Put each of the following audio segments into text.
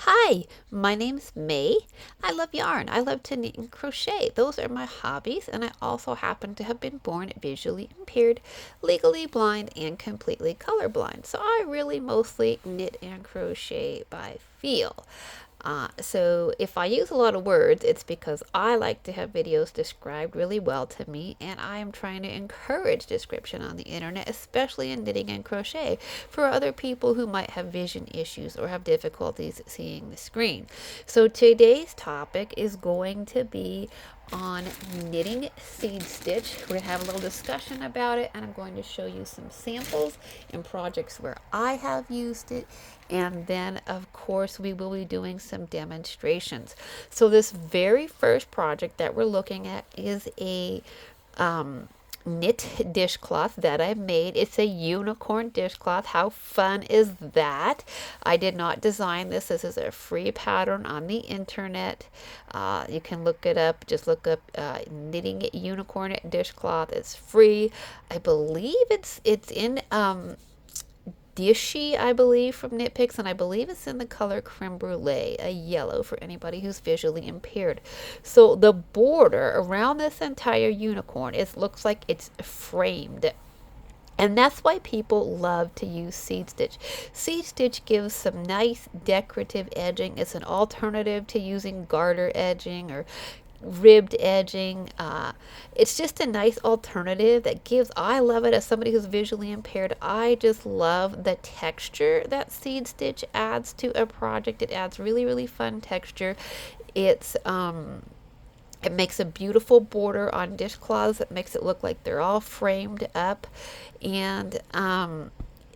Hi, my name's May. I love yarn. I love to knit and crochet. Those are my hobbies, and I also happen to have been born visually impaired, legally blind, and completely colorblind. So I really mostly knit and crochet by feel. So if I use a lot of words, it's because I like to have videos described really well to me, and I am trying to encourage description on the internet, especially in knitting and crochet, for other people who might have vision issues or have difficulties seeing the screen. So today's topic is going to be on knitting seed stitch. We're going to have a little discussion about it, and I'm going to show you some samples and projects where I have used it, and then of course we will be doing some demonstrations. So this very first project that we're looking at is a knit dishcloth that I made. It's a unicorn dishcloth. How fun is that? I did not design this. This is a free pattern on the internet. You can look it up. Just look up knitting unicorn dishcloth. It's free. I believe it's in dishy, I believe, from Knit Picks, and I believe it's in the color creme brulee, a yellow for anybody who's visually impaired. So the border around this entire unicorn, it looks like it's framed. And that's why people love to use seed stitch. Seed stitch gives some nice decorative edging. It's an alternative to using garter edging or ribbed edging. It's just a nice alternative that gives, I love it as somebody who's visually impaired. I just love the texture that seed stitch adds to a project. It adds really, really fun texture. It makes a beautiful border on dishcloths. It makes it look like they're all framed up, and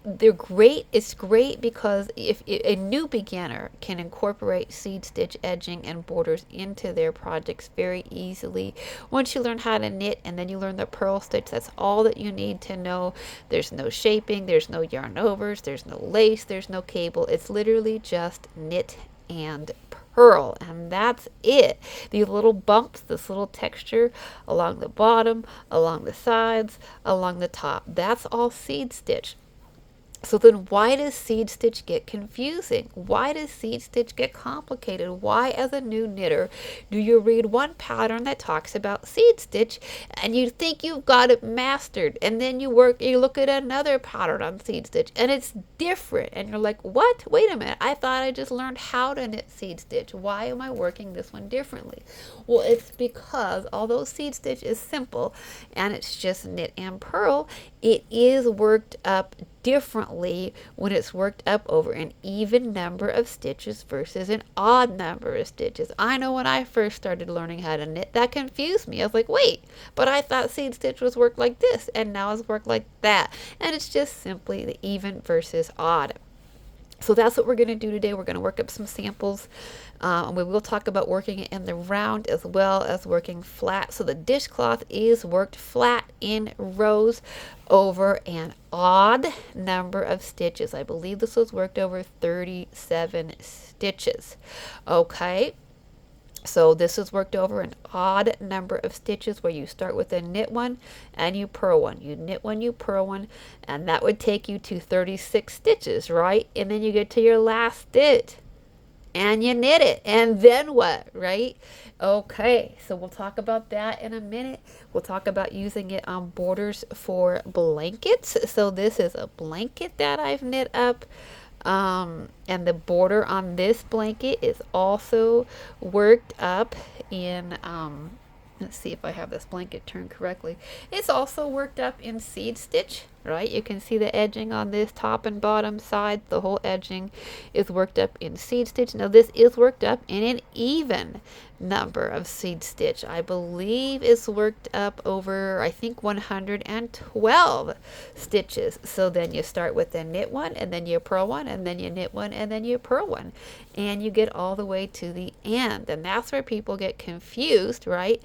they're great. It's great because if a new beginner can incorporate seed stitch edging and borders into their projects very easily. Once you learn how to knit and then you learn the purl stitch, that's all that you need to know. There's no shaping, there's no yarn overs, there's no lace, there's no cable. It's literally just knit and purl, and that's it. These little bumps, this little texture along the bottom, along the sides, along the top, that's all seed stitch. So then why does seed stitch get confusing? Why does seed stitch get complicated? Why, as a new knitter, do you read one pattern that talks about seed stitch and you think you've got it mastered, and then you look at another pattern on seed stitch and it's different, and you're like, what? Wait a minute, I thought I just learned how to knit seed stitch. Why am I working this one differently? Well, it's because although seed stitch is simple and it's just knit and purl, it is worked up differently when it's worked up over an even number of stitches versus an odd number of stitches. I know when I first started learning how to knit, that confused me. I was like, wait, but I thought seed stitch was worked like this, and now it's worked like that. And it's just simply the even versus odd. So that's what we're going to do today. We're going to work up some samples. We will talk about working it in the round as well as working flat. So the dishcloth is worked flat in rows over an odd number of stitches. I believe this was worked over 37 stitches. Okay. So this is worked over an odd number of stitches where you start with a knit one and you purl one. You knit one, you purl one, and that would take you to 36 stitches, right? And then you get to your last stitch and you knit it. And then what, right? Okay, so we'll talk about that in a minute. We'll talk about using it on borders for blankets. So this is a blanket that I've knit up. And the border on this blanket is also worked up in, let's see if I have this blanket turned correctly. It's also worked up in seed stitch, right? You can see the edging on this top and bottom side. The whole edging is worked up in seed stitch. Now this is worked up in an even number of seed stitch. I believe it's worked up over, I think, 112 stitches. So then you start with the knit one, and then you purl one, and then you knit one, and then you purl one, and you get all the way to the end. And that's where people get confused, right?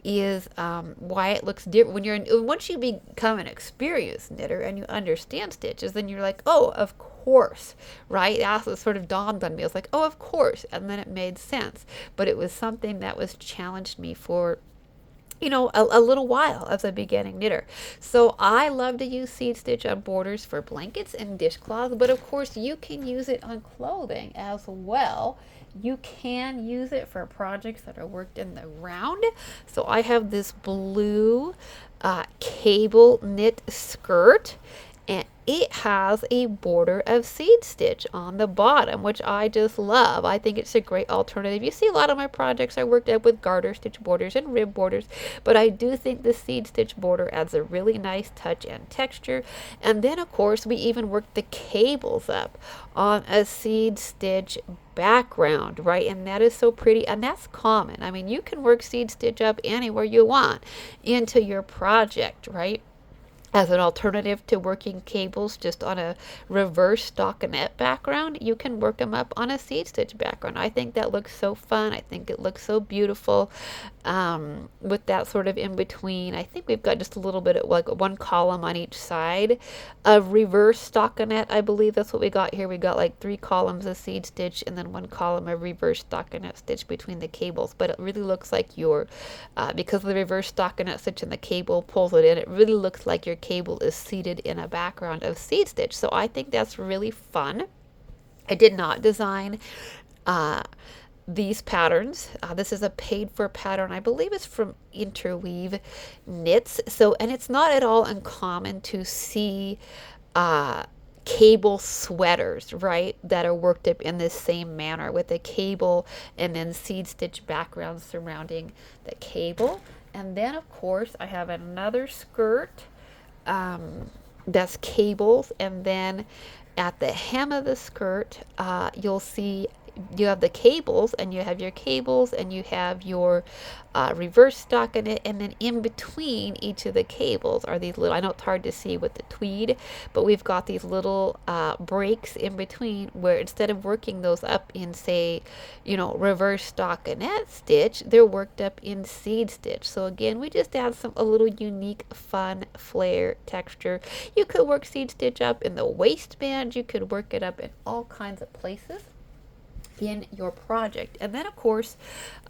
Is why it looks different when once you become an experienced knitter and you understand stitches, then you're like, oh, of course, right? That's what sort of dawned on me. I was like, oh, of course, and then it made sense. But it was something that was challenged me for a little while as a beginning knitter. So I love to use seed stitch on borders for blankets and dishcloths, but of course you can use it on clothing as well. You can use it for projects that are worked in the round. So I have this blue cable knit skirt, and it has a border of seed stitch on the bottom, which I just love. I think it's a great alternative. You see a lot of my projects I worked up with garter stitch borders and rib borders, but I do think the seed stitch border adds a really nice touch and texture. And then of course we even worked the cables up on a seed stitch background, right? And that is so pretty, and that's common. I mean, you can work seed stitch up anywhere you want into your project, right? As an alternative to working cables just on a reverse stockinette background, you can work them up on a seed stitch background. I think that looks so fun. I think it looks so beautiful with that sort of in between. I think we've got just a little bit of like one column on each side of reverse stockinette. I believe that's what we got here. We got like 3 columns of seed stitch and then 1 column of reverse stockinette stitch between the cables. But it really looks like because of the reverse stockinette stitch and the cable pulls it in, it really looks like your cable is seated in a background of seed stitch. So I think that's really fun. I did not design these patterns. This is a paid for pattern. I believe it's from Interweave Knits. And it's not at all uncommon to see cable sweaters, right, that are worked up in this same manner with a cable and then seed stitch background surrounding the cable. And then of course I have another skirt that's cables, and then at the hem of the skirt you'll see you have the cables, and you have your cables, and you have your reverse stockinette, and then in between each of the cables are these little, I know it's hard to see with the tweed, but we've got these little breaks in between where instead of working those up in, say, reverse stockinette stitch, they're worked up in seed stitch. So again, we just add a little unique, fun flair texture. You could work seed stitch up in the waistband, you could work it up in all kinds of places in your project. And then of course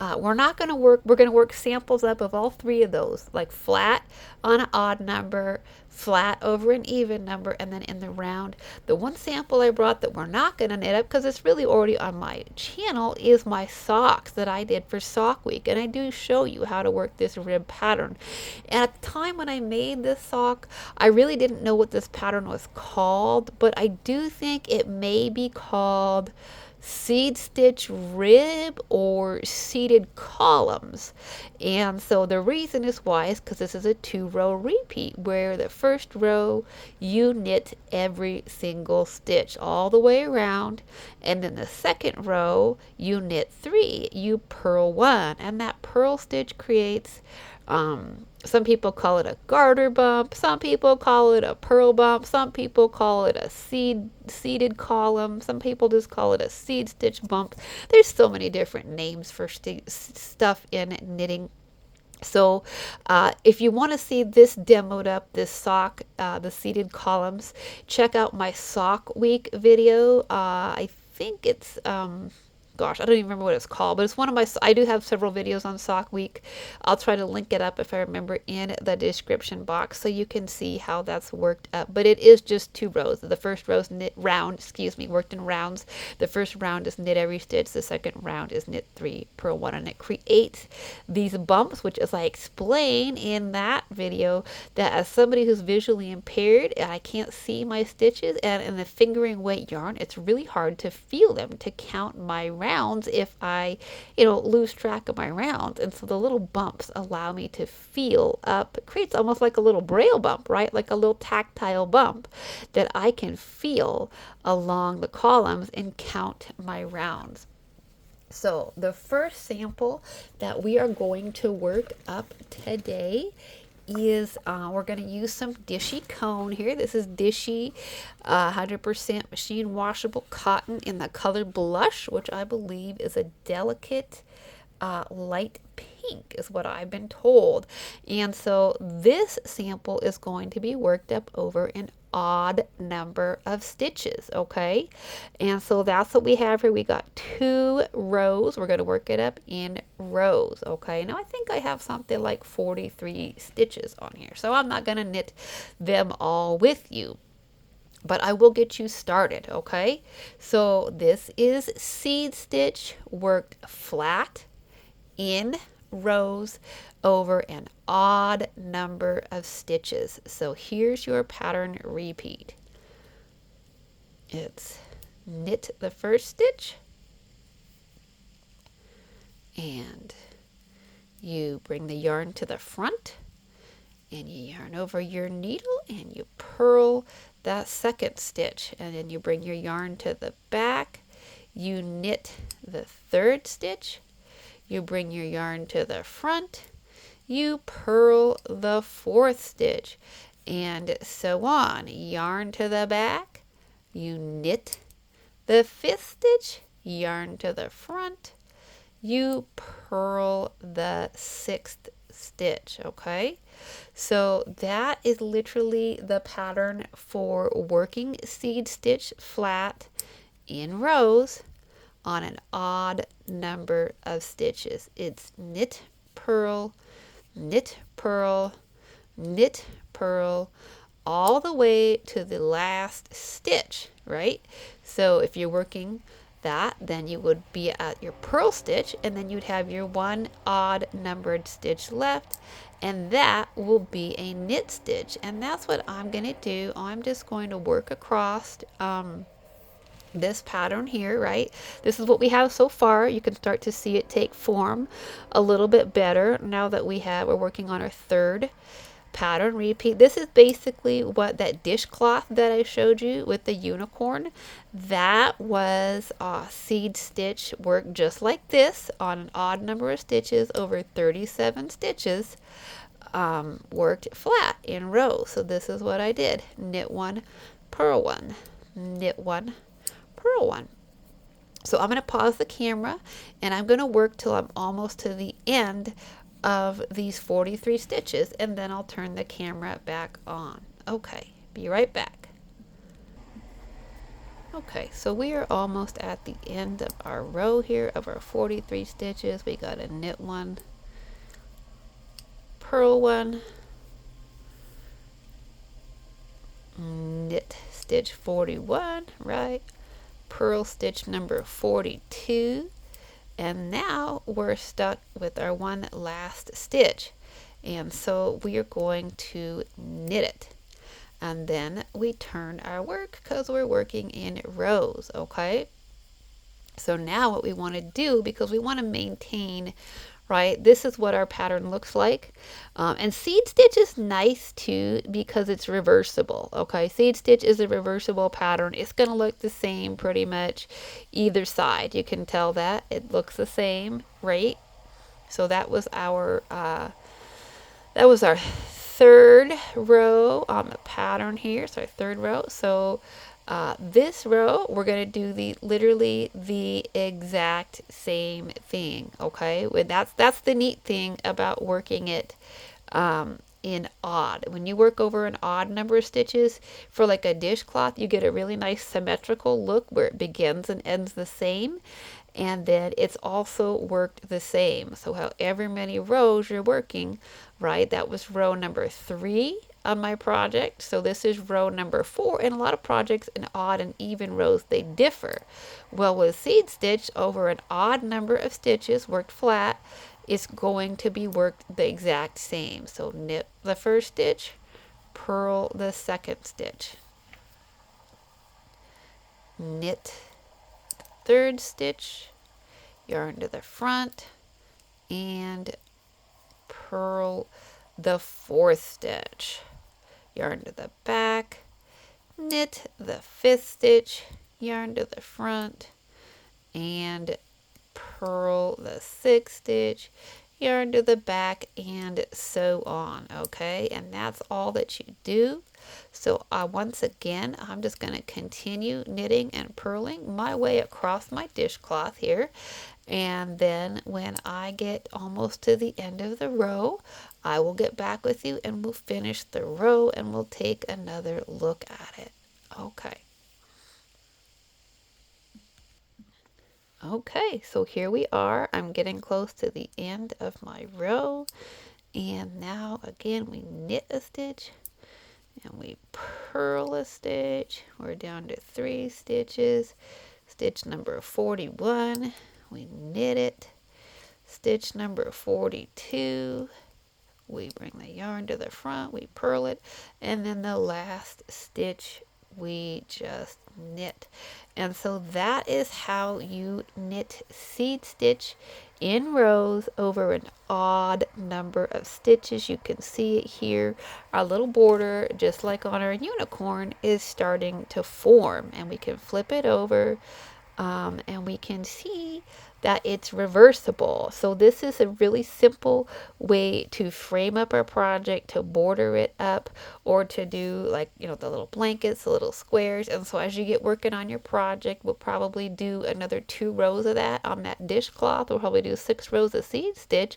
we're going to work samples up of all 3 of those, like flat on an odd number, flat over an even number, and then in the round. The one sample I brought that we're not going to knit up because it's really already on my channel is my socks that I did for Sock Week, and I do show you how to work this rib pattern. And at the time when I made this sock, I really didn't know what this pattern was called, but I do think it may be called seed stitch rib or seated columns. And so the reason is why is because this is a 2-row repeat, where the first row you knit every single stitch all the way around, and then the second row you knit 3, you purl 1, and that purl stitch creates some people call it a garter bump, some people call it a purl bump, some people call it a seeded column, some people just call it a seed stitch bump. There's so many different names for stuff in knitting. So if you want to see this demoed up, this sock, the seated columns, check out my Sock Week video. I think it's gosh, I don't even remember what it's called, but it's one of my, I do have several videos on Sock Week. I'll try to link it up if I remember in the description box so you can see how that's worked up. But it is just 2 rows. The first row is knit round, worked in rounds. The first round is knit every stitch. The second round is knit 3, purl 1, and it creates these bumps, which, as I explain in that video, that as somebody who's visually impaired and I can't see my stitches, and in the fingering weight yarn, it's really hard to feel them, to count my rounds if I lose track of my rounds. And so the little bumps allow me to feel up. It creates almost like a little braille bump, right? Like a little tactile bump that I can feel along the columns and count my rounds. So the first sample that we are going to work up today is we're going to use some Dishy cone here. This is Dishy 100% machine washable cotton in the color blush, which I believe is a delicate light pink is what I've been told. And so this sample is going to be worked up over an odd number of stitches, okay? And so that's what we have here. We got 2 rows. We're going to work it up in rows, okay? Now I think I have something like 43 stitches on here, so I'm not going to knit them all with you, but I will get you started, okay? So this is seed stitch worked flat in rows over an odd number of stitches. So here's your pattern repeat. It's knit the first stitch, and you bring the yarn to the front, and you yarn over your needle, and you purl that second stitch, and then you bring your yarn to the back, you knit the third stitch, you bring your yarn to the front, you purl the fourth stitch, and so on. Yarn to the back, you knit the fifth stitch, yarn to the front, you purl the sixth stitch, okay? So that is literally the pattern for working seed stitch flat in rows on an odd number of stitches. It's knit, purl, knit, purl, knit, purl, all the way to the last stitch, right? So if you're working that, then you would be at your purl stitch, and then you'd have your one odd numbered stitch left, and that will be a knit stitch. And that's what I'm going to do. I'm just going to work across this pattern here, right? This is what we have so far. You can start to see it take form a little bit better now that we're working on our third pattern repeat. This is basically what that dishcloth that I showed you with the unicorn, that was seed stitch work just like this on an odd number of stitches over 37 stitches, worked flat in rows. So this is what I did: knit one, purl one, knit one, purl one. So I'm going to pause the camera, and I'm going to work till I'm almost to the end of these 43 stitches, and then I'll turn the camera back on. Okay, be right back. Okay, so we are almost at the end of our row here of our 43 stitches. We got to knit one, purl one, knit stitch 41, right? Purl stitch number 42, and now we're stuck with our one last stitch, and so we are going to knit it, and then we turn our work because we're working in rows, okay? So now what we want to do, because we want to maintain, right, this is what our pattern looks like, and seed stitch is nice too because it's reversible, okay? Seed stitch is a reversible pattern. It's going to look the same pretty much either side. You can tell that it looks the same, right? So that was our third row on the pattern here. So our third row. So this row, we're going to do literally the exact same thing, okay? That's the neat thing about working it in odd. When you work over an odd number of stitches for like a dishcloth, you get a really nice symmetrical look where it begins and ends the same, and then it's also worked the same. So however many rows you're working, right? That was row number 3 on my project. So this is row number 4. And a lot of projects in odd and even rows, they differ. Well, with seed stitch, over an odd number of stitches worked flat, it's going to be worked the exact same. So knit the first stitch, purl the second stitch, knit third stitch, yarn to the front, and purl the fourth stitch, yarn to the back, knit the fifth stitch, yarn to the front, and purl the sixth stitch, yarn to the back, and so on. Okay, and that's all that you do. So once again, I'm just going to continue knitting and purling my way across my dishcloth here. And then when I get almost to the end of the row, I will get back with you and we'll finish the row and we'll take another look at it. Okay. Okay, so here we are. I'm getting close to the end of my row. And now again, we knit a stitch and we purl a stitch. We're down to 3 stitches. Stitch number 41, we knit it. Stitch number 42, we bring the yarn to the front, we purl it, and then the last stitch we just knit. And so that is how you knit seed stitch in rows over an odd number of stitches. You can see it here. Our little border, just like on our unicorn, is starting to form, and we can flip it over and we can see that it's reversible. So this is a really simple way to frame up our project, to border it up, or to do, like, you know, the little blankets, the little squares. And so as you get working on your project, we'll probably do another 2 rows of that on that dishcloth. We'll probably do 6 rows of seed stitch.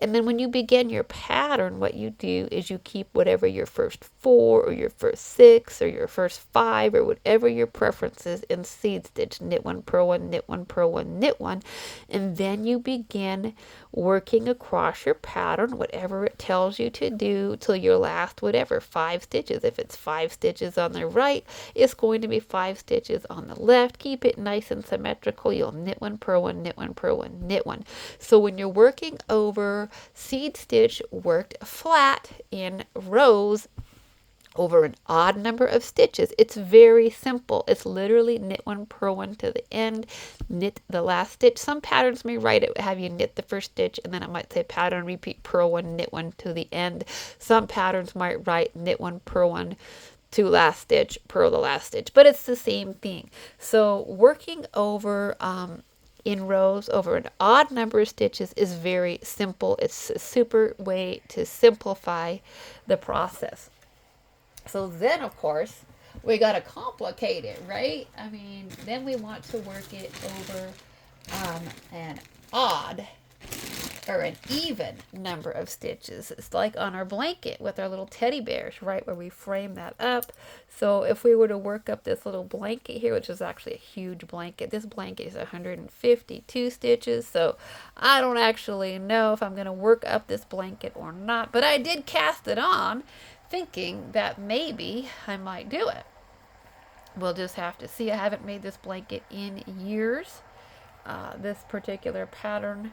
And then when you begin your pattern, what you do is you keep whatever your first 4 or your first 6 or your first 5 or whatever your preference is in seed stitch. Knit 1, purl 1, knit 1, purl 1, knit 1. And then you begin working across your pattern, whatever it tells you to do, till your last, whatever, 5 stitches. If it's 5 stitches on the right, it's going to be 5 stitches on the left. Keep it nice and symmetrical. You'll knit 1, purl 1, knit 1, purl 1, knit 1. So when you're working over seed stitch worked flat in rows, over an odd number of stitches, it's very simple. It's literally knit 1, purl 1 to the end, knit the last stitch. Some patterns may write it, have you knit the first stitch, and then it might say pattern repeat, purl 1, knit 1 to the end. Some patterns might write knit 1, purl 1 to last stitch, purl the last stitch, but it's the same thing. So working over in rows over an odd number of stitches is very simple. It's a super way to simplify the process. So then, of course, we got to complicate it, right? I mean, then we want to work it over an odd or an even number of stitches. It's like on our blanket with our little teddy bears, right, where we frame that up. So if we were to work up this little blanket here, which is actually a huge blanket, this blanket is 152 stitches. So I don't actually know if I'm going to work up this blanket or not, but I did cast it on, thinking that maybe I might do it. We'll just have to see. I haven't made this blanket in years, this particular pattern.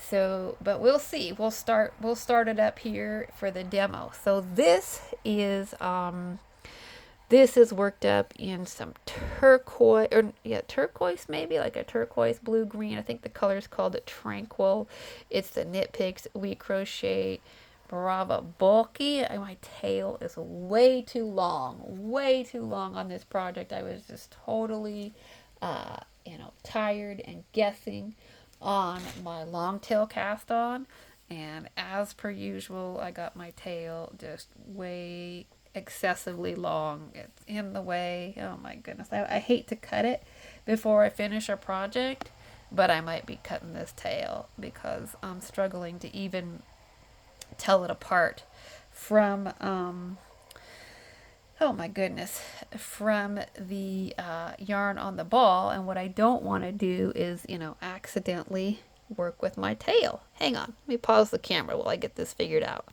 So, but we'll see. We'll start it up here for the demo. So this is worked up in some turquoise, or yeah, turquoise, maybe like a turquoise blue green. I think the color is called Tranquil. It's the Knit Picks We Crochet Brava bulky. My tail is way too long on this project. I was just totally tired and guessing on my long tail cast on, and as per usual, I got my tail just way excessively long. It's in the way. Oh my goodness, I hate to cut it before I finish a project, but I might be cutting this tail because I'm struggling to even tell it apart from oh my goodness, from the yarn on the ball. And what I don't want to do is, accidentally work with my tail. Hang on, let me pause the camera while I get this figured out.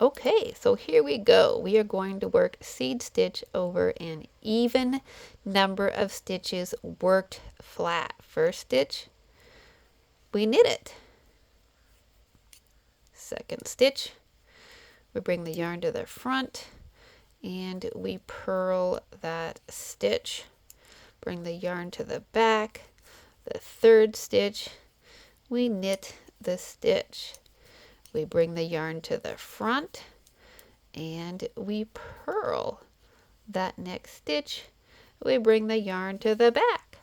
Okay, so here we go. We are going to work seed stitch over an even number of stitches worked flat. First stitch, we knit it. Second stitch, we bring the yarn to the front and we purl that stitch. Bring the yarn to the back. The third stitch, we knit the stitch. We bring the yarn to the front and we purl that next stitch. We bring the yarn to the back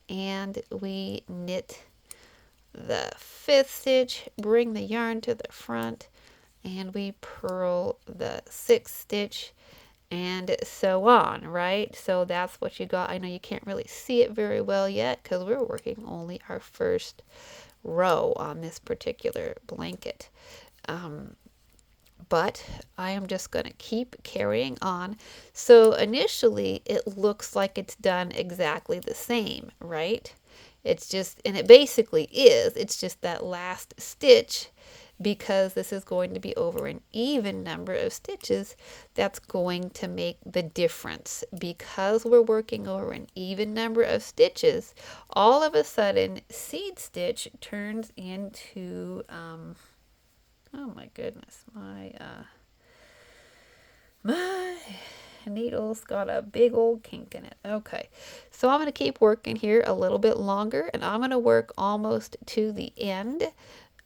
and we knit the 5th stitch, bring the yarn to the front, and we purl the 6th stitch, and so on, right? So that's what you got. I know you can't really see it very well yet because we're working only our first row on this particular blanket. But I am just going to keep carrying on. So initially it looks like it's done exactly the same, right? It's just, and it basically is, it's just that last stitch, because this is going to be over an even number of stitches, that's going to make the difference. Because we're working over an even number of stitches, all of a sudden seed stitch turns into oh my goodness, my needle's got a big old kink in it. Okay, so I'm going to keep working here a little bit longer, and I'm going to work almost to the end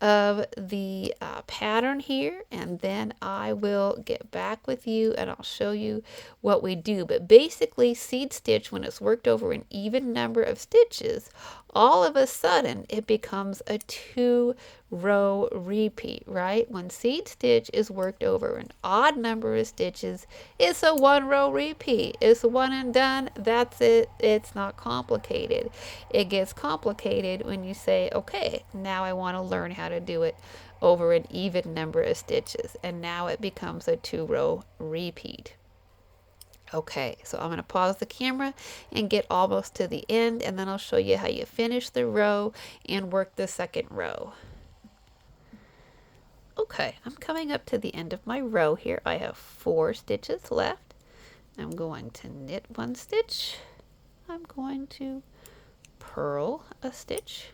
of the pattern here, and then I will get back with you and I'll show you what we do. But basically, seed stitch, when it's worked over an even number of stitches, all of a sudden it becomes a 2-row repeat, right? When seed stitch is worked over an odd number of stitches, it's a 1-row repeat. It's one and done. That's it. It's not complicated. It gets complicated when you say, okay, now I want to learn how to do it over an even number of stitches, and now it becomes a 2-row repeat. Okay, so I'm going to pause the camera and get almost to the end, and then I'll show you how you finish the row and work the second row. Okay, I'm coming up to the end of my row here. I have 4 stitches left. I'm going to knit 1 stitch. I'm going to purl a stitch.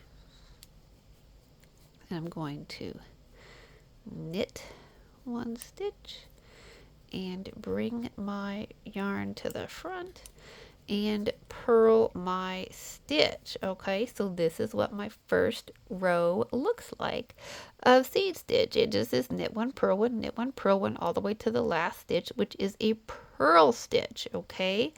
I'm going to knit 1 stitch and bring my yarn to the front and purl my stitch. Okay, so this is what my first row looks like of seed stitch. It just is knit 1, purl 1, knit 1, purl 1, all the way to the last stitch, which is a purl stitch. Okay,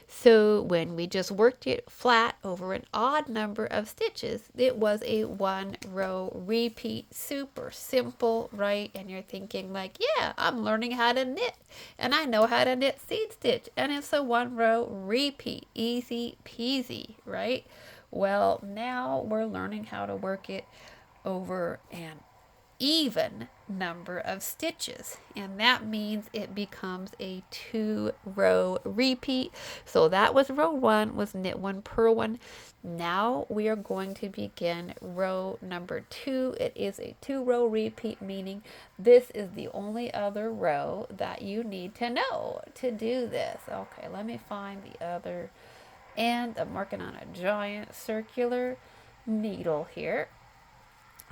so when we just worked it flat over an odd number of stitches, it was a 1-row repeat. Super simple, right? And you're thinking like, yeah, I'm learning how to knit and I know how to knit seed stitch, and it's a 1-row repeat. Easy peasy, right? Well, now we're learning how to work it over an even number of stitches, and that means it becomes a 2-row repeat. So that was row 1, was knit 1, purl 1. Now we are going to begin row number 2. It is a 2-row repeat, meaning this is the only other row that you need to know to do this. Okay, let me find the other end. I'm working on a giant circular needle here.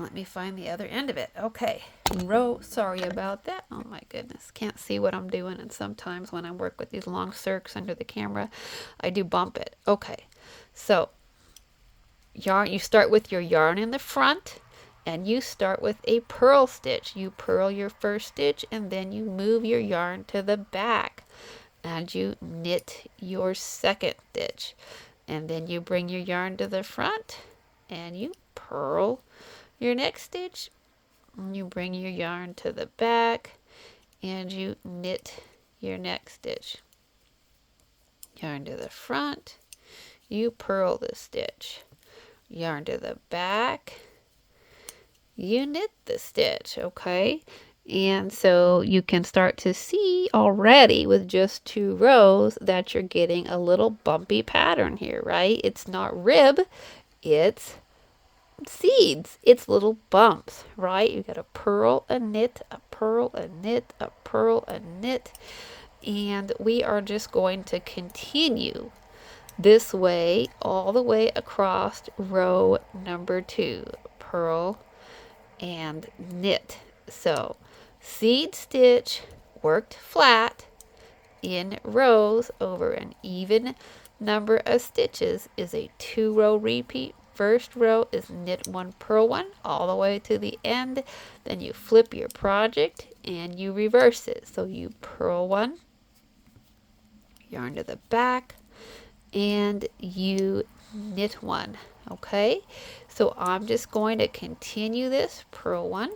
Let me find the other end of it. Okay, row, sorry about that. Oh my goodness, can't see what I'm doing, and sometimes when I work with these long circs under the camera, I do bump it. Okay, so yarn, you start with your yarn in the front, and you start with a purl stitch. You purl your first stitch, and then you move your yarn to the back, and you knit your second stitch, and then you bring your yarn to the front, and you purl your next stitch, and you bring your yarn to the back, and you knit your next stitch. Yarn to the front, you purl the stitch. Yarn to the back, you knit the stitch, okay? And so you can start to see already with just 2 rows that you're getting a little bumpy pattern here, right? It's not rib, it's seeds. It's little bumps, right? You got a purl, a knit, a purl, a knit, a purl, a knit, and we are just going to continue this way all the way across row number 2. Purl and knit. So seed stitch worked flat in rows over an even number of stitches is a 2-row repeat. First row is knit 1, purl 1 all the way to the end. Then you flip your project and you reverse it. So you purl 1, yarn to the back, and you knit 1. Okay, so I'm just going to continue this, purl one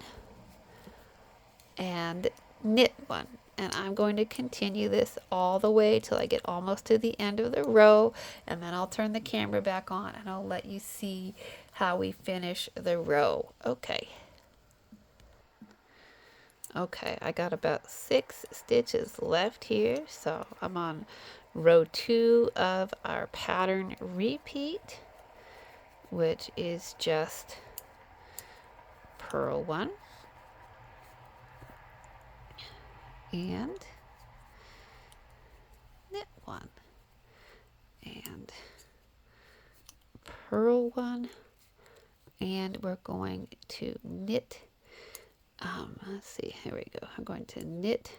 and knit one. And I'm going to continue this all the way till I get almost to the end of the row, and then I'll turn the camera back on and I'll let you see how we finish the row. Okay. Okay, I got about 6 stitches left here, so I'm on row 2 of our pattern repeat, which is just purl one and knit one and purl one, and we're going to knit, let's see, here we go, I'm going to knit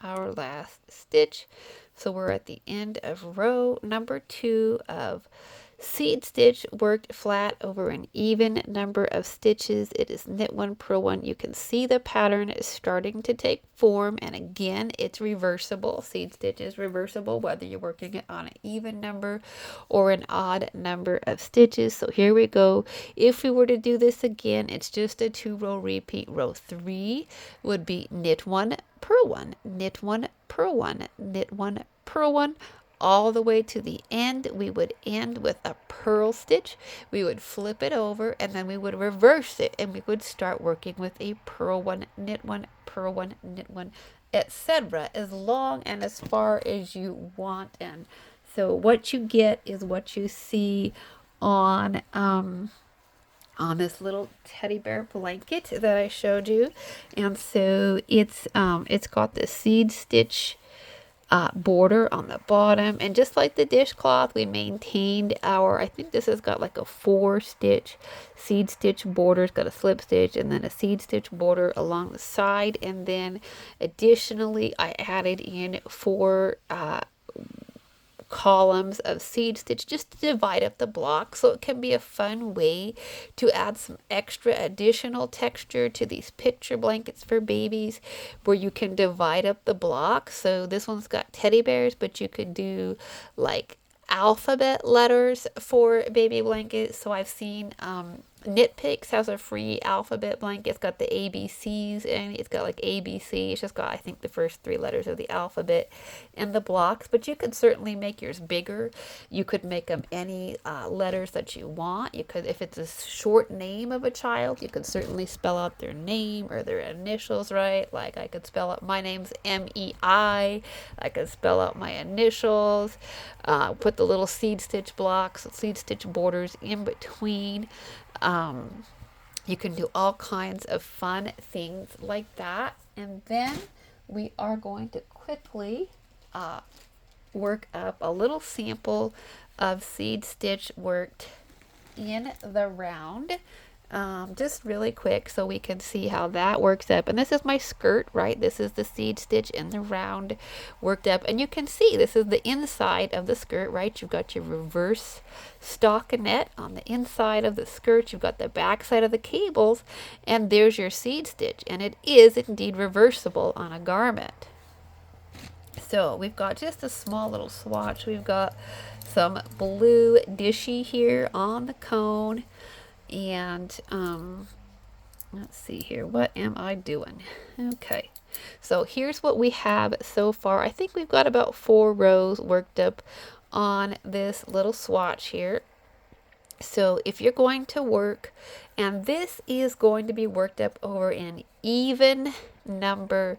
our last stitch. So we're at the end of row number 2 of seed stitch worked flat over an even number of stitches. It is knit one, purl one. You can see the pattern is starting to take form, and again, it's reversible. Seed stitch is reversible whether you're working it on an even number or an odd number of stitches. So here we go. If we were to do this again, it's just a 2-row repeat. Row 3 would be knit one, purl one, knit one, purl one, knit one, purl one, all the way to the end. We would end with a purl stitch. We would flip it over, and then we would reverse it, and we would start working with a purl one, knit one, purl one, knit one, etc., as long and as far as you want. And so what you get is what you see on this little teddy bear blanket that I showed you. And so it's got the seed stitch border on the bottom, and just like the dishcloth, we maintained our, I think this has got like a 4-stitch seed stitch border. It's got a slip stitch and then a seed stitch border along the side, and then additionally I added in 4 columns of seed stitch just to divide up the block. So it can be a fun way to add some extra additional texture to these picture blankets for babies, where you can divide up the block. So this one's got teddy bears, but you could do like alphabet letters for baby blankets. So I've seen Knit Picks has a free alphabet blanket. It's got the ABCs, and it's got like ABC. It's just got, I think, the first 3 letters of the alphabet in the blocks. But you could certainly make yours bigger. You could make them any letters that you want. You could, if it's a short name of a child, you could certainly spell out their name or their initials, right? Like I could spell out, my name's MEI. I could spell out my initials. Put the little seed stitch blocks, seed stitch borders in between. You can do all kinds of fun things like that. And then we are going to quickly work up a little sample of seed stitch worked in the round. Just really quick so we can see how that works up. And this is my skirt, right? This is the seed stitch in the round worked up. And you can see this is the inside of the skirt, right? You've got your reverse stockinette on the inside of the skirt. You've got the back side of the cables, and there's your seed stitch. And it is indeed reversible on a garment. So we've got just a small little swatch. We've got some blue dishy here on the cone. And let's see here, what am I doing? Okay, so here's what we have so far. I think we've got about 4 rows worked up on this little swatch here. So if you're going to work, and this is going to be worked up over an even number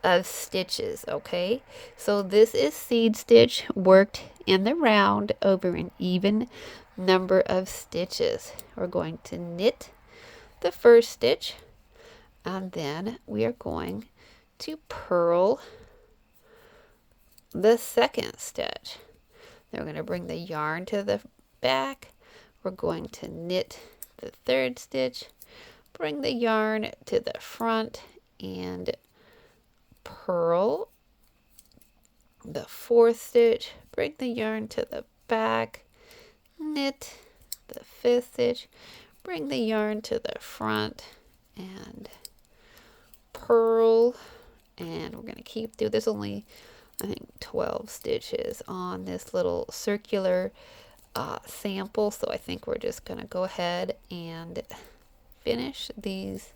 of stitches, okay? So this is seed stitch worked in the round over an even number of stitches. We're going to knit the first stitch, and then we are going to purl the second stitch. Then we're going to bring the yarn to the back. We're going to knit the third stitch, bring the yarn to the front, and purl the fourth stitch, bring the yarn to the back, knit the 5th stitch, bring the yarn to the front, and purl. And we're going to keep through. There's only, I think, 12 stitches on this little circular sample, so I think we're just going to go ahead and finish these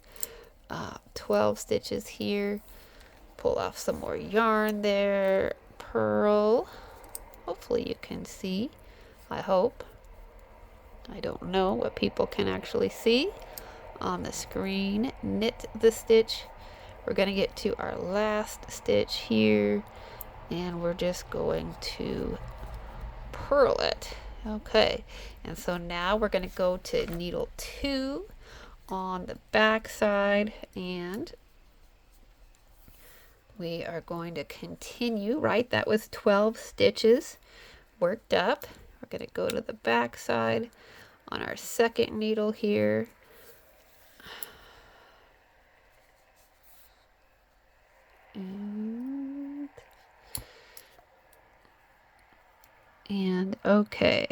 12 stitches here. Pull off some more yarn there, purl. Hopefully you can see, I hope. I don't know what people can actually see on the screen. Knit the stitch. We're going to get to our last stitch here, and we're just going to purl it. Okay, and so now we're going to go to needle 2 on the back side, and we are going to continue, right? That was 12 stitches worked up. We're going to go to the back side on our second needle here. And okay,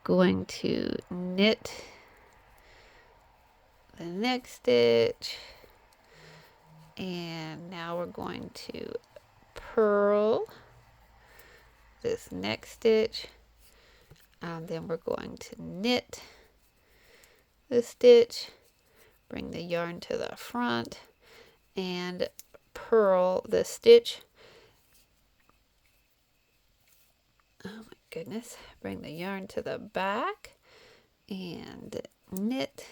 going to knit the next stitch, and now we're going to purl this next stitch, and then we're going to knit the stitch, bring the yarn to the front, and purl the stitch. Oh my goodness, bring the yarn to the back and knit,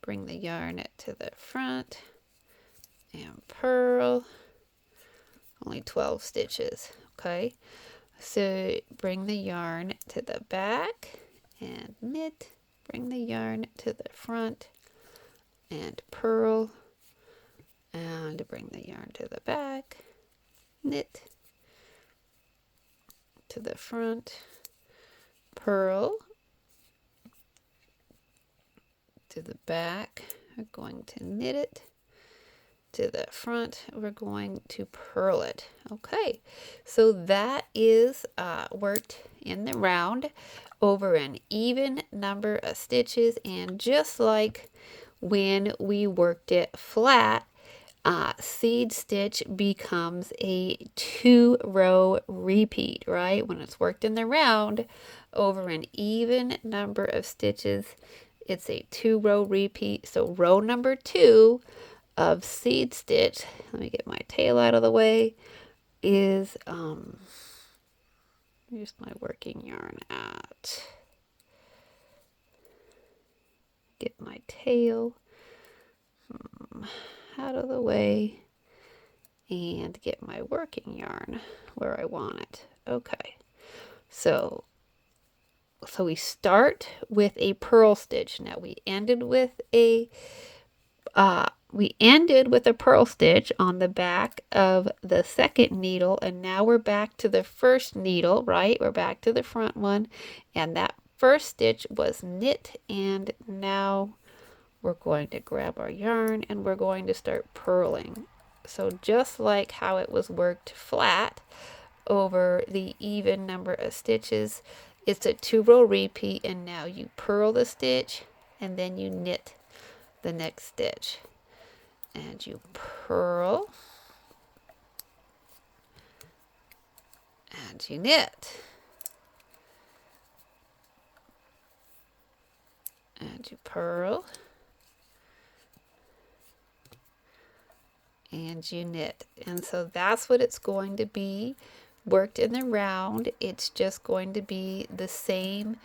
bring the yarn to the front and purl. Only 12 stitches. Okay, so bring the yarn to the back and knit, bring the yarn to the front and purl, and bring the yarn to the back, knit to the front, purl to the back. We're going to knit it to the front. We're going to purl it. Okay, so that is worked in the round over an even number of stitches, and just like when we worked it flat, seed stitch becomes a 2-row repeat, right? When it's worked in the round over an even number of stitches, it's a 2-row repeat. So row number 2 of seed stitch, let me get my tail out of the way, is here's my working yarn at. Get my tail out of the way and get my working yarn where I want it. Okay, so we start with a purl stitch. Now we ended with a purl stitch on the back of the second needle, and now we're back to the first needle, right? We're back to the front one, and that first stitch was knit, and now we're going to grab our yarn and we're going to start purling. So just like how it was worked flat over the even number of stitches, it's a 2-row repeat, and now you purl the stitch and then you knit the next stitch, and you purl and you knit and you purl and you knit. And so that's what it's going to be worked in the round. It's just going to be the same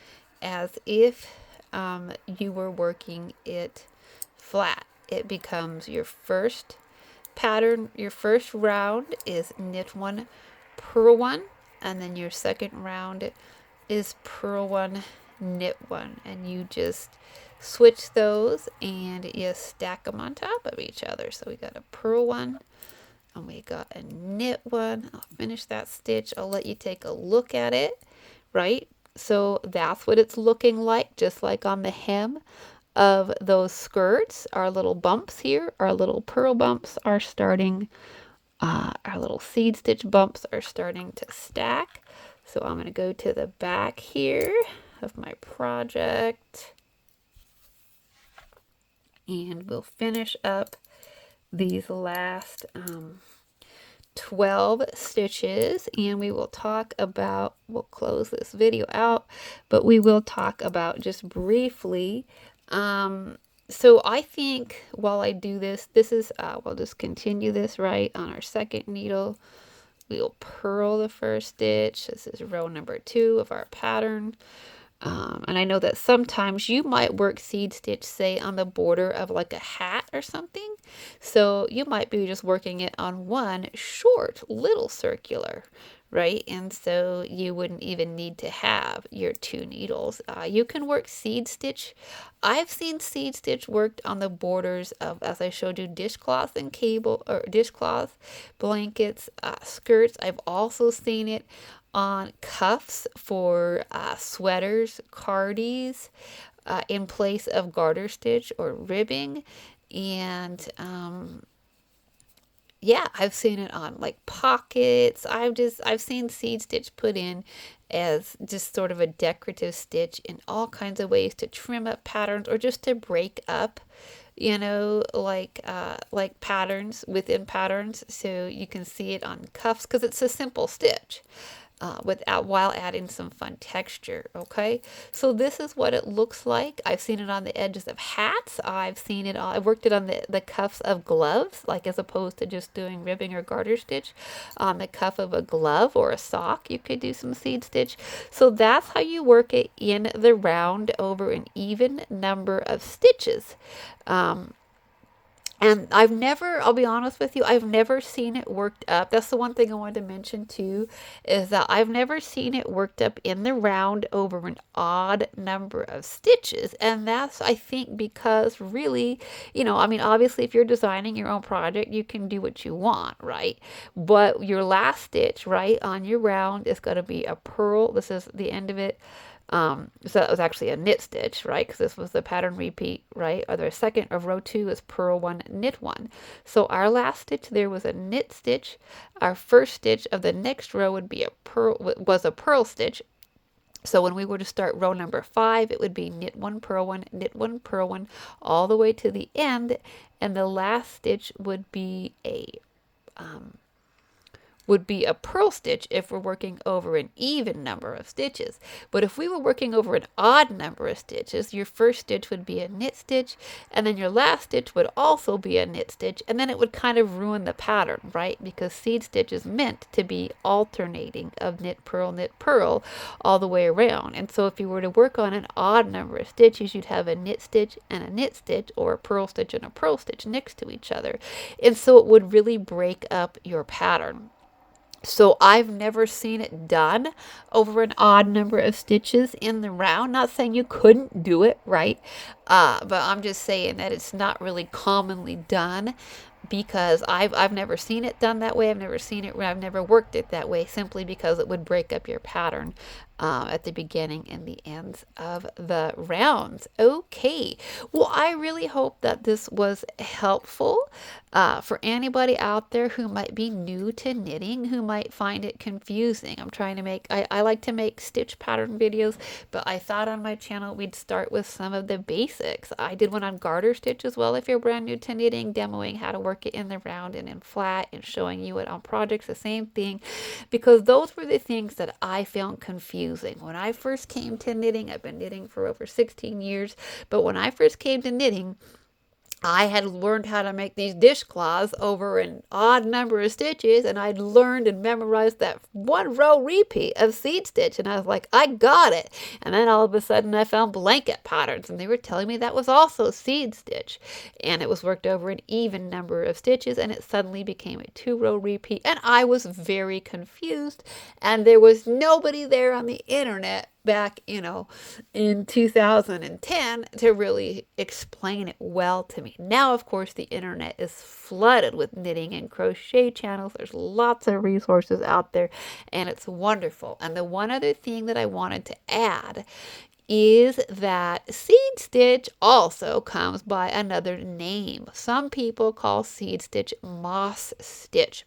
as if you were working it flat. It becomes your first pattern, your first round is knit 1, purl 1, and then your second round is purl 1, knit 1, and you just switch those and you stack them on top of each other. So we got a purl 1 and we got a knit 1. I'll finish that stitch. I'll let you take a look at it, right? So that's what it's looking like, just like on the hem of those skirts. Our little bumps here, our little purl bumps are starting, our little seed stitch bumps are starting to stack. So I'm going to go to the back here of my project, and we'll finish up these last 12 stitches, and we will talk about, we'll close this video out, but we will talk about just briefly. So I think while I do this, this is, we'll just continue this right on our second needle. We'll purl the first stitch. This is row number 2 of our pattern. And I know that sometimes you might work seed stitch, say, on the border of like a hat or something. So you might be just working it on one short little circular, right? And so you wouldn't even need to have your 2 needles. You can work seed stitch. I've seen seed stitch worked on the borders of, as I showed you, dishcloth and cable, or dishcloth, blankets, skirts. I've also seen it on cuffs for sweaters, cardis, in place of garter stitch or ribbing. And yeah, I've seen it on like pockets. I've seen seed stitch put in as just sort of a decorative stitch in all kinds of ways to trim up patterns or just to break up, like patterns within patterns. So you can see it on cuffs because it's a simple stitch. While adding some fun texture. Okay, so this is what it looks like. I've seen it on the edges of hats. I've worked it on the cuffs of gloves, like as opposed to just doing ribbing or garter stitch. On the cuff of a glove or a sock, you could do some seed stitch. So that's how you work it in the round over an even number of stitches. And I'll be honest with you, I've never seen it worked up. That's the one thing I wanted to mention too, is that I've never seen it worked up in the round over an odd number of stitches. And that's, I think, because really, obviously if you're designing your own project, you can do what you want, right? But your last stitch, right, on your round is going to be a purl. This is the end of it. So that was actually a knit stitch, right? Because this was the pattern repeat, right? Or the second of row 2 is purl 1, knit 1. So our last stitch there was a knit stitch. Our first stitch of the next row would be a purl stitch. So when we were to start row number 5, it would be knit 1, purl 1, knit 1, purl 1, all the way to the end. And the last stitch would be a purl stitch if we're working over an even number of stitches. But if we were working over an odd number of stitches, your first stitch would be a knit stitch, and then your last stitch would also be a knit stitch, and then it would kind of ruin the pattern, right? Because seed stitch is meant to be alternating of knit, purl all the way around. And so if you were to work on an odd number of stitches, you'd have a knit stitch and a knit stitch, or a purl stitch and a purl stitch next to each other. And so it would really break up your pattern. So I've never seen it done over an odd number of stitches in the round. Not saying you couldn't do it, right? But I'm just saying that it's not really commonly done, because I've never seen it done that way. I've never worked it that way, simply because it would break up your pattern at the beginning and the ends of the rounds. Okay, well, I really hope that this was helpful for anybody out there who might be new to knitting, who might find it confusing. I like to make stitch pattern videos, but I thought on my channel we'd start with some of the basics. I did one on garter stitch as well if you're brand new to knitting, demoing how to work it in the round and in flat, and showing you it on projects, the same thing, because those were the things that I found confusing. When I first came to knitting, I've been knitting for over 16 years, but when I first came to knitting, I had learned how to make these dishcloths over an odd number of stitches, and I'd learned and memorized that one row repeat of seed stitch, and I was like, I got it. And then all of a sudden I found blanket patterns, and they were telling me that was also seed stitch, and it was worked over an even number of stitches, and it suddenly became a 2-row repeat, and I was very confused, and there was nobody there on the internet back, in 2010 to really explain it well to me. Now, of course, the internet is flooded with knitting and crochet channels. There's lots of resources out there, and it's wonderful. And the one other thing that I wanted to add is that seed stitch also comes by another name. Some people call seed stitch moss stitch.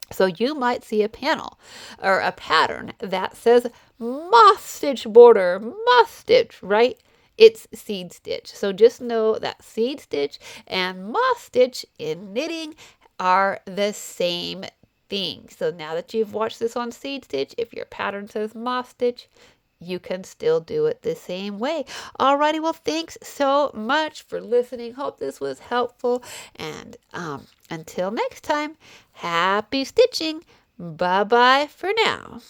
So you might see a panel or a pattern that says moss stitch border, moss stitch, right? It's seed stitch. So just know that seed stitch and moss stitch in knitting are the same thing. So now that you've watched this on seed stitch, if your pattern says moss stitch, you can still do it the same way. Alrighty, well, thanks so much for listening. Hope this was helpful. And until next time, happy stitching. Bye bye for now.